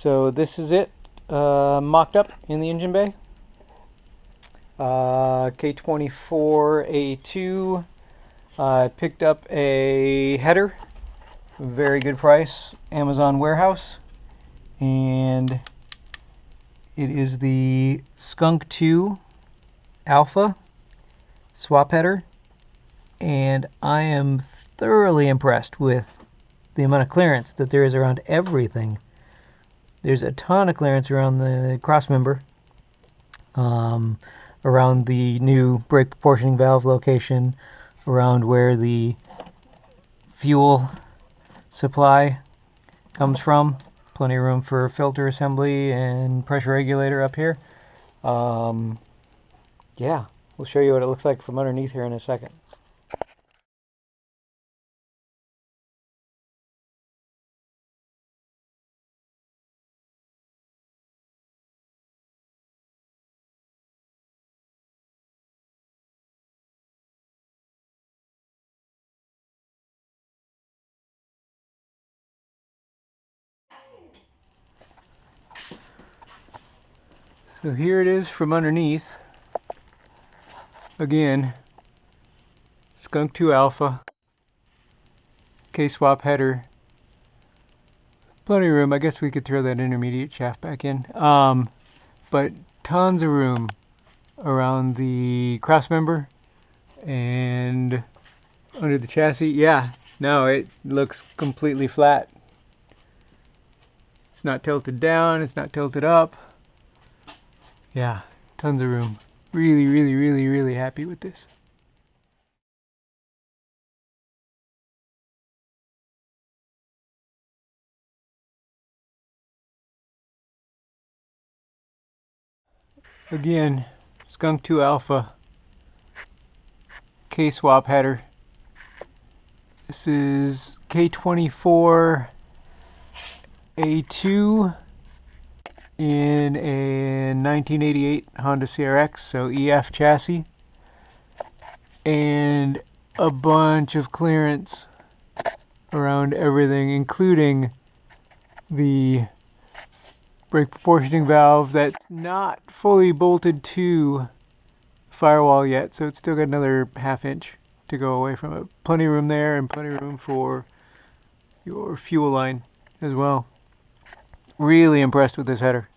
So this is it, mocked up in the engine bay. K24 A2. I picked up a header, very good price, Amazon warehouse, and it is the Skunk 2 Alpha swap header, and I am thoroughly impressed with the amount of clearance that there is around everything. There's a ton of clearance around the crossmember, around the new brake proportioning valve location, around where the fuel supply comes from. Plenty of room for filter assembly and pressure regulator up here. Yeah, we'll show you what it looks like from underneath here in a second. So here it is from underneath. Again, Skunk 2 Alpha, K-swap header. Plenty of room. I guess we could throw that intermediate shaft back in. But tons of room around the crossmember and under the chassis. Yeah, no, it looks completely flat. It's not tilted down, it's not tilted up. Yeah, tons of room. Really happy with this. Again, Skunk 2 Alpha, K-swap header. This is K24 A2 in a 1988 Honda CRX, so EF chassis, and a bunch of clearance around everything, including the brake proportioning valve that's not fully bolted to firewall yet, so it's still got another ½ inch to go away from it. Plenty of room there, and plenty of room for your fuel line as well. Really impressed with this header.